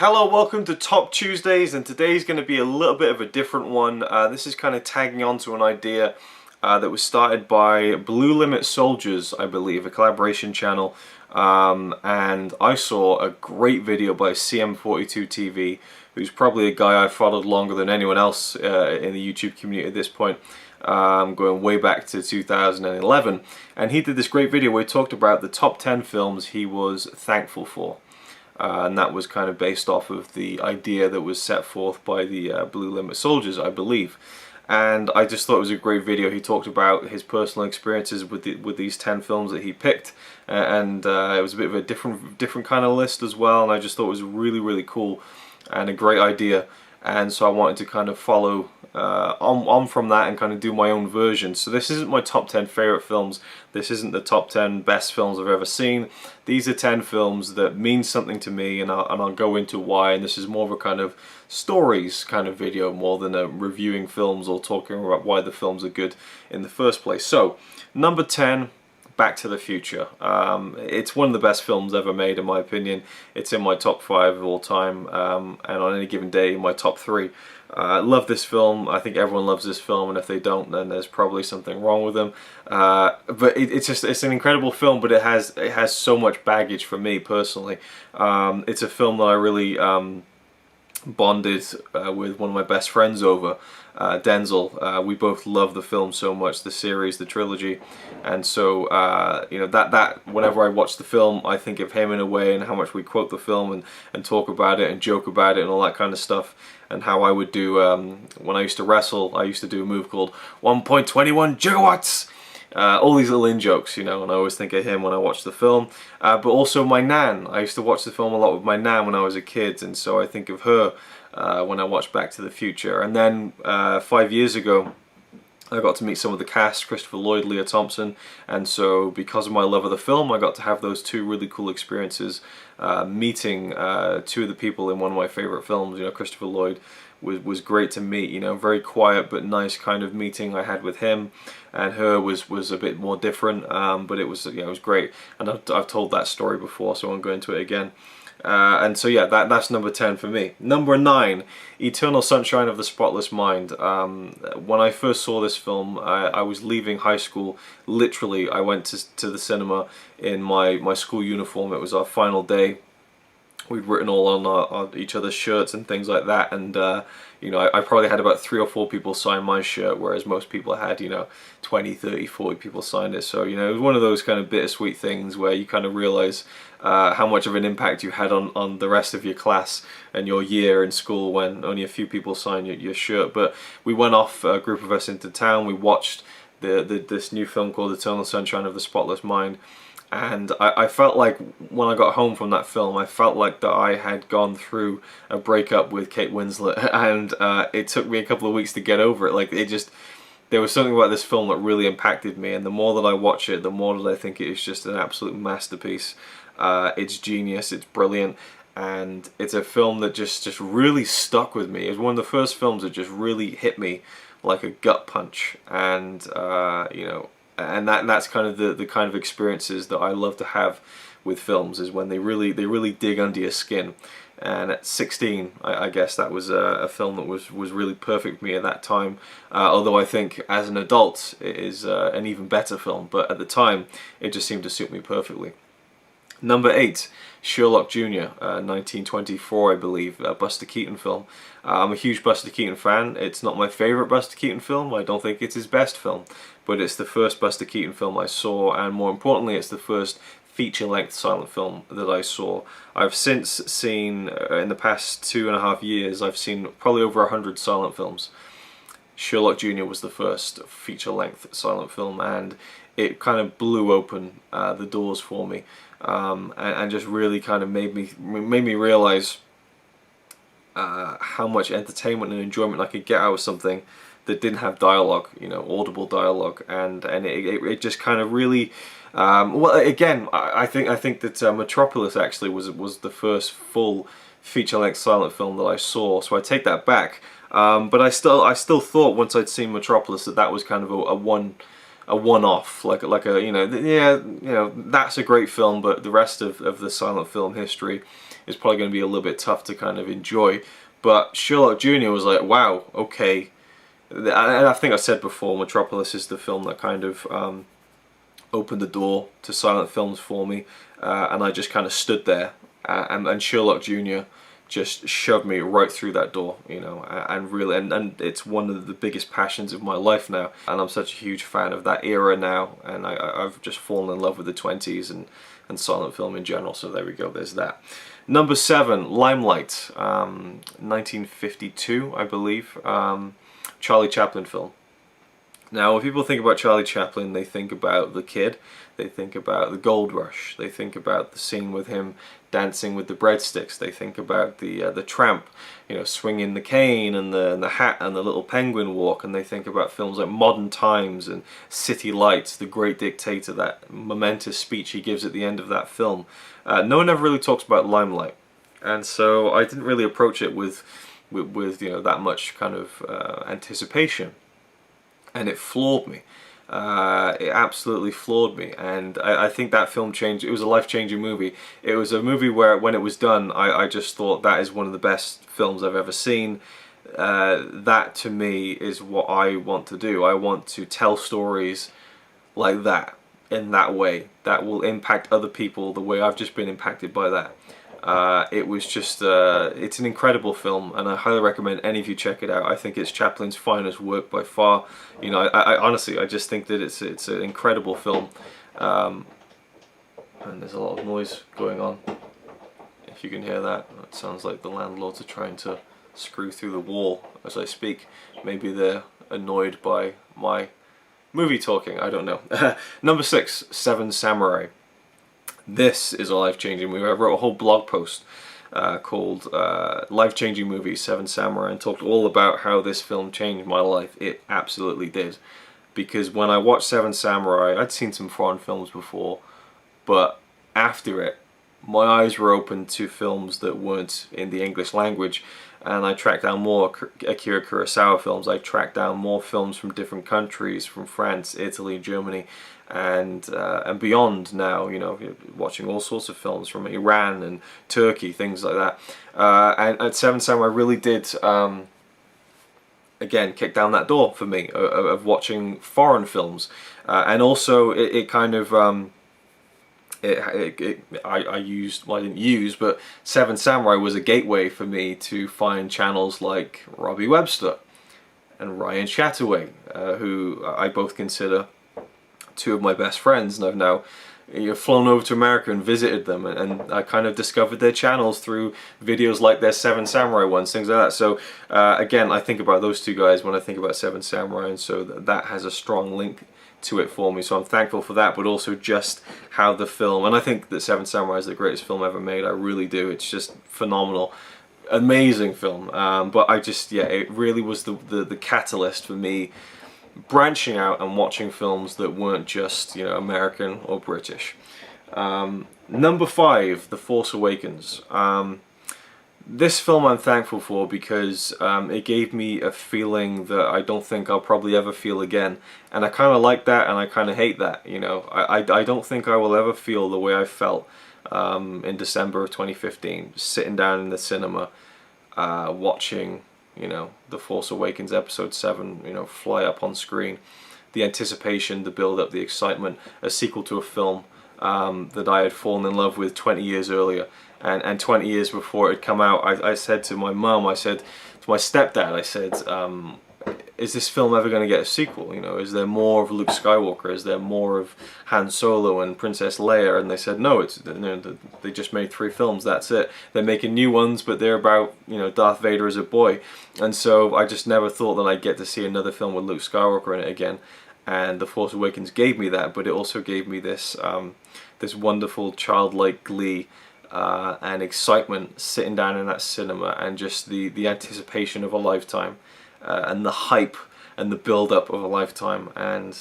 Hello, welcome to Top Tuesdays, and today's going to be a little bit of a different one. This is kind of tagging on to an idea that was started by Blue Limit Soldiers, I believe, a collaboration channel. And I saw a great video by CM42TV, who's probably a guy I've followed longer than anyone else in the YouTube community at this point, going way back to 2011. And he did this great video where he talked about the top 10 films he was thankful for. And that was kind of based off of the idea that was set forth by the Blue Limit Soldiers, I believe. And I just thought it was a great video. He talked about his personal experiences with these 10 films that he picked, and it was a bit of a different kind of list as well. And I just thought it was really cool and a great idea. And so I wanted to kind of follow on from that and kind of do my own version. So this isn't my top 10 favorite films. This isn't the top 10 best films I've ever seen. These are 10 films that mean something to me, and I'll go into why. And this is more of a kind of stories kind of video more than a reviewing films or talking about why the films are good in the first place. So number 10, Back to the Future. It's one of the best films ever made, in my opinion. It's in my top 5 of all time, and on any given day in my top 3. I love this film. I think everyone loves this film, and if they don't, then there's probably something wrong with them. But it's an incredible film, but it has so much baggage for me personally. It's a film that I really bonded with one of my best friends over, Denzel. We both love the film so much, the series, the trilogy, and so you know, that whenever I watch the film, I think of him in a way, and how much we quote the film and talk about it and joke about it and all that kind of stuff. And how I would do when I used to wrestle, I used to do a move called 1.21 gigawatts. All these little in-jokes, you know, and I always think of him when I watch the film. But also my nan. I used to watch the film a lot with my nan when I was a kid, and so I think of her when I watch Back to the Future. And then 5 years ago, I got to meet some of the cast, Christopher Lloyd, Leah Thompson, and so because of my love of the film, I got to have those two really cool experiences meeting two of the people in one of my favorite films. You know, Christopher Lloyd was great to meet, you know, very quiet but nice kind of meeting I had with him, and her was a bit more different, but it was, you know, it was great, and I've told that story before, so I won't go into it again. And so yeah, that's number 10 for me. Number 9, Eternal Sunshine of the Spotless Mind. When I first saw this film, I was leaving high school. Literally, I went to the cinema in my school uniform. It was our final day. We'd written all on each other's shirts and things like that, and you know, I probably had about 3 or 4 people sign my shirt, whereas most people had, you know, 20, 30, 40 people signed it. So, you know, it was one of those kind of bittersweet things where you kind of realize how much of an impact you had on the rest of your class and your year in school when only a few people signed your shirt. But we went off, a group of us, into town. We watched this new film called Eternal Sunshine of the Spotless Mind. And I felt like when I got home from that film, I felt like that I had gone through a breakup with Kate Winslet, and it took me a couple of weeks to get over it. Like, there was something about this film that really impacted me, and the more that I watch it, the more that I think it is just an absolute masterpiece. It's genius, it's brilliant, and it's a film that just really stuck with me. It was one of the first films that just really hit me like a gut punch, and you know, and that's kind of the kind of experiences that I love to have with films, is when they really dig under your skin. And at 16, I guess that was a film that was really perfect for me at that time. Although I think as an adult it is an even better film, but at the time it just seemed to suit me perfectly. Number 8, Sherlock Jr, 1924, I believe, a Buster Keaton film. I'm a huge Buster Keaton fan. It's not my favourite Buster Keaton film. I don't think it's his best film, but it's the first Buster Keaton film I saw, and more importantly, it's the first feature-length silent film that I saw. I've since seen, in the past 2.5 years, I've seen probably over 100 silent films. Sherlock Jr was the first feature-length silent film, and it kind of blew open the doors for me, and just really kind of made me realize how much entertainment and enjoyment I could get out of something that didn't have dialogue, you know, audible dialogue, and it just kind of really, well, again, I think that Metropolis actually was the first full feature-length silent film that I saw, so I take that back. But I still thought once I'd seen Metropolis that was kind of a one-off, like a, you know, yeah, you know, that's a great film, but the rest of the silent film history is probably going to be a little bit tough to kind of enjoy. But Sherlock Jr. was like, wow, okay. And I think I said before, Metropolis is the film that kind of opened the door to silent films for me, and I just kind of stood there, and Sherlock Jr. just shoved me right through that door, you know, and really, and it's one of the biggest passions of my life now, and I'm such a huge fan of that era now, and I've just fallen in love with the 20s and silent film in general, so there we go, there's that. Number 7, Limelight, 1952, I believe, Charlie Chaplin film. Now, when people think about Charlie Chaplin, they think about The Kid, they think about the Gold Rush, they think about the scene with him dancing with the breadsticks, they think about the tramp, you know, swinging the cane and the hat and the little penguin walk, and they think about films like Modern Times and City Lights, The Great Dictator, that momentous speech he gives at the end of that film. No one ever really talks about Limelight, and so I didn't really approach it with you know, that much kind of anticipation. And it floored me. It absolutely floored me, and I think that film changed. It was a life-changing movie. It was a movie where, when it was done, I just thought that is one of the best films I've ever seen. That to me is what I want to do. I want to tell stories like that, in that way, that will impact other people the way I've just been impacted by that. It was just, it's an incredible film, and I highly recommend any of you check it out. I think it's Chaplin's finest work by far. You know, I honestly, I just think that it's an incredible film. And there's a lot of noise going on. If you can hear that, it sounds like the landlords are trying to screw through the wall as I speak. Maybe they're annoyed by my movie talking, I don't know. Number 6, Seven Samurai. This is a life-changing movie. I wrote a whole blog post called Life-Changing Movie, Seven Samurai, and talked all about how this film changed my life. It absolutely did. Because when I watched Seven Samurai, I'd seen some foreign films before, but after it, my eyes were open to films that weren't in the English language, and I tracked down more Akira Kurosawa films. I tracked down more films from different countries, from France, Italy, Germany, and beyond now, you know, watching all sorts of films from Iran and Turkey, things like that. And Seven Samurai really did, again, kick down that door for me of watching foreign films. And also, it kind of, I used, well, I didn't use, but Seven Samurai was a gateway for me to find channels like Robbie Webster and Ryan Chataway, who I both consider two of my best friends, and I've now flown over to America and visited them, and I kind of discovered their channels through videos like their Seven Samurai ones, things like that. So again, I think about those two guys when I think about Seven Samurai, and so that has a strong link to it for me, so I'm thankful for that, but also just how the film, and I think that Seven Samurai is the greatest film ever made, I really do. It's just phenomenal, amazing film, but I just, yeah, it really was the catalyst for me branching out and watching films that weren't just, you know, American or British. Number 5, The Force Awakens. This film I'm thankful for because it gave me a feeling that I don't think I'll probably ever feel again, and I kind of like that and I kind of hate that, you know. I don't think I will ever feel the way I felt in December of 2015, sitting down in the cinema watching, you know, The Force Awakens Episode 7, you know, fly up on screen. The anticipation, the build-up, the excitement, a sequel to a film that I had fallen in love with 20 years earlier. And 20 years before it had come out, I said to my mum, I said to my stepdad, I said, is this film ever going to get a sequel? You know, is there more of Luke Skywalker? Is there more of Han Solo and Princess Leia? And they said, no, it's, you know, they just made 3 films, that's it. They're making new ones, but they're about, you know, Darth Vader as a boy. And so I just never thought that I'd get to see another film with Luke Skywalker in it again. And The Force Awakens gave me that, but it also gave me this, this wonderful childlike glee and excitement sitting down in that cinema, and just the anticipation of a lifetime, and the hype and the build-up of a lifetime, and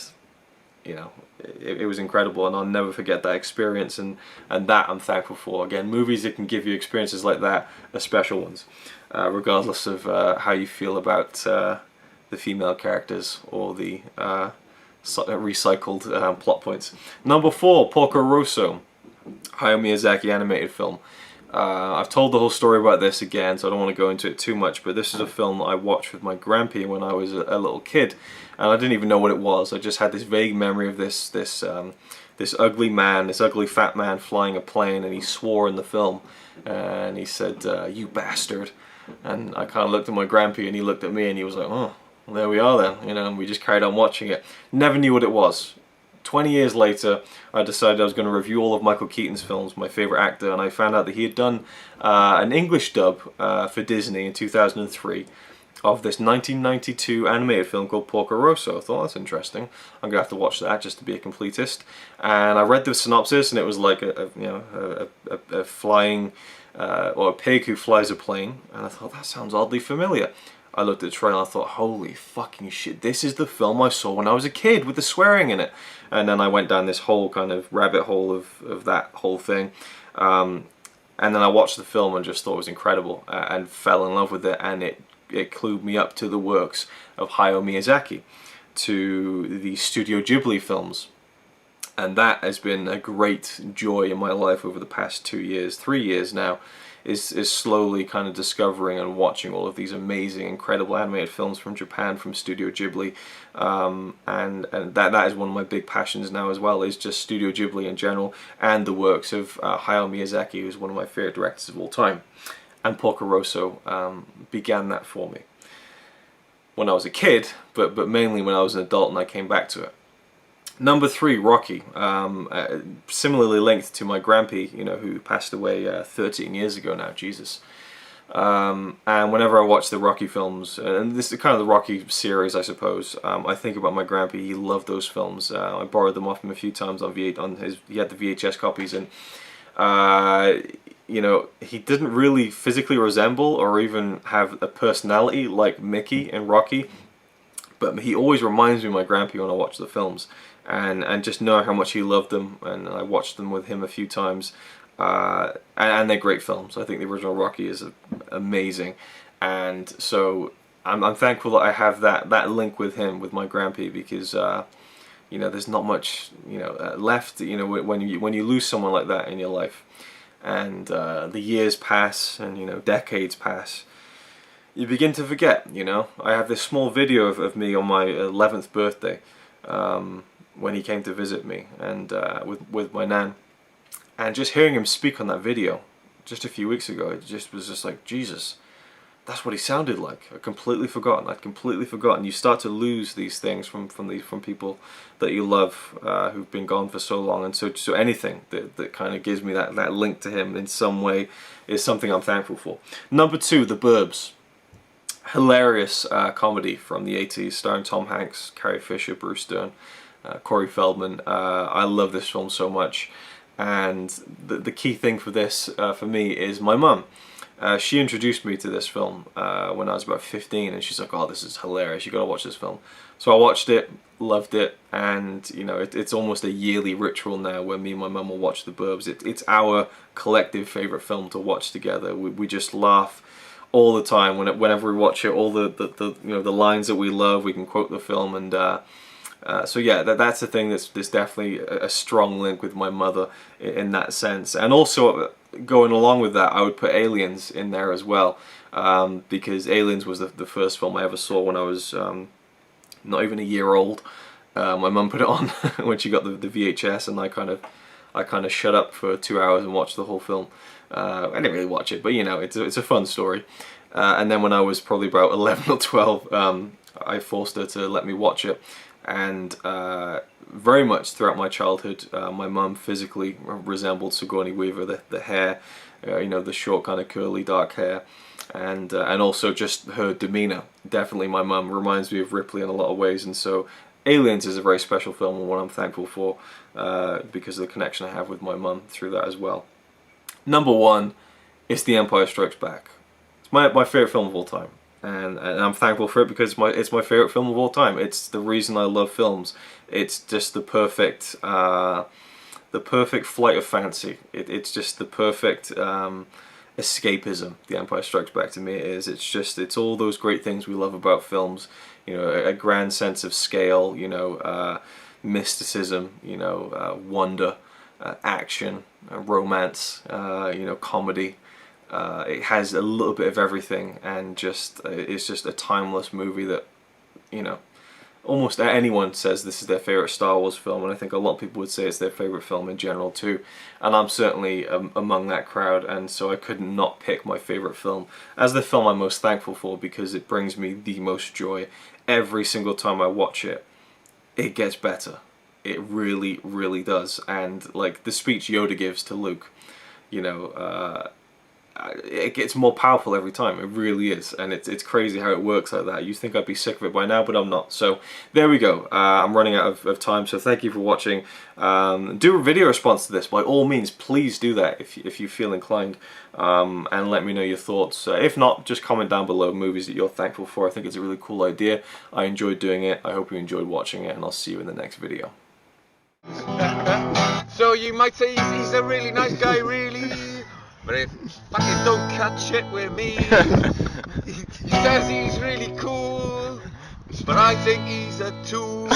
you know, it was incredible, and I'll never forget that experience, and that I'm thankful for. Again, movies that can give you experiences like that are special ones, regardless of how you feel about the female characters or the recycled plot points. Number 4, Porco Rosso, Hayao Miyazaki animated film. I've told the whole story about this again, so I don't want to go into it too much, but this is a film that I watched with my grandpa when I was a little kid, and I didn't even know what it was. I just had this vague memory of this ugly man, this ugly fat man flying a plane, and he swore in the film, and he said, "You bastard." And I kind of looked at my grandpa, and he looked at me, and he was like, "Oh, well, there we are then," you know, and we just carried on watching it. Never knew what it was. 20 years later, I decided I was going to review all of Michael Keaton's films, my favourite actor, and I found out that he had done an English dub for Disney in 2003 of this 1992 animated film called Porco Rosso. I thought, that's interesting. I'm going to have to watch that just to be a completist. And I read the synopsis, and it was like a flying, or a pig who flies a plane, and I thought, that sounds oddly familiar. I looked at the trailer and I thought, holy fucking shit, this is the film I saw when I was a kid with the swearing in it. And then I went down this whole kind of rabbit hole of that whole thing. And then I watched the film and just thought it was incredible, and fell in love with it, and it clued me up to the works of Hayao Miyazaki, to the Studio Ghibli films. And that has been a great joy in my life over the past 2 years, 3 years now, is slowly kind of discovering and watching all of these amazing, incredible animated films from Japan, from Studio Ghibli, and that is one of my big passions now as well, is just Studio Ghibli in general, and the works of Hayao Miyazaki, who's one of my favorite directors of all time. And Porco Rosso began that for me when I was a kid, but mainly when I was an adult and I came back to it. Number 3, Rocky, similarly linked to my grandpa, you know, who passed away 13 years ago now, Jesus. And whenever I watch the Rocky films, and this is kind of the Rocky series, I suppose, I think about my grandpa. He loved those films. I borrowed them off him a few times on his. He had the VHS copies, and you know, he didn't really physically resemble or even have a personality like Mickey in Rocky, but he always reminds me of my grandpa when I watch the films. And just know how much he loved them, and I watched them with him a few times, and they're great films. I think the original Rocky is amazing, and so I'm thankful that I have that link with him, with my grandpa, because you know, there's not much, you know, left. You know, when you lose someone like that in your life, and the years pass, and you know, decades pass, you begin to forget. You know, I have this small video of me on my 11th birthday. When he came to visit me, and with my nan, and just hearing him speak on that video just a few weeks ago, it just was just like, Jesus, that's what he sounded like. I'd completely forgotten. You start to lose these things from people that you love, who've been gone for so long, and so anything that kind of gives me that link to him in some way is something I'm thankful for. Number 2, The Burbs. Hilarious comedy from the 80s, starring Tom Hanks, Carrie Fisher, Bruce Dern, Corey Feldman. I love this film so much, and the key thing for this, for me, is my mum. She introduced me to this film when I was about 15, and she's like, "Oh, this is hilarious, you gotta watch this film." So I watched it, loved it, and you know, it's almost a yearly ritual now where me and my mum will watch The Burbs. It's our collective favourite film to watch together. We just laugh all the time whenever we watch it. All the you know, the lines that we love, we can quote the film, and so yeah, that's the thing that's definitely a strong link with my mother in that sense. And also, going along with that, I would put Aliens in there as well, because Aliens was the first film I ever saw when I was not even a year old. My mum put it on when she got the VHS, and I kind of shut up for 2 hours and watched the whole film. I didn't really watch it, but you know, it's a fun story. And then when I was probably about 11 or 12, I forced her to let me watch it. And very much throughout my childhood, my mum physically resembled Sigourney Weaver. The hair, you know, the short kind of curly dark hair, and also just her demeanor. Definitely, my mum reminds me of Ripley in a lot of ways, and so Aliens is a very special film, and one I'm thankful for because of the connection I have with my mum through that as well. Number 1 is The Empire Strikes Back. It's my favorite film of all time. And I'm thankful for it because it's my favorite film of all time. It's the reason I love films. It's just the perfect flight of fancy. It's just the perfect escapism. The Empire Strikes Back to me is. It's all those great things we love about films. You know, a grand sense of scale. You know, mysticism. You know, wonder. action, romance, you know, comedy. It has a little bit of everything, and just it's just a timeless movie that, you know, almost anyone says this is their favorite Star Wars film, and I think a lot of people would say it's their favorite film in general too, and I'm certainly among that crowd, and so I could not pick my favorite film as the film I'm most thankful for, because it brings me the most joy every single time I watch it. It gets better. It really, really does. And like the speech Yoda gives to Luke, you know, it gets more powerful every time. It really is, and it's crazy how it works like that. You think I'd be sick of it by now, but I'm not. So there we go. I'm running out of time, so thank you for watching. Do a video response to this, by all means. Please do that if you feel inclined, and let me know your thoughts. If not, just comment down below movies that you're thankful for. I think it's a really cool idea. I enjoyed doing it. I hope you enjoyed watching it, and I'll see you in the next video. So you might say he's a really nice guy, really. But if fucking don't cut shit with me. He says he's really cool, but I think he's a tool.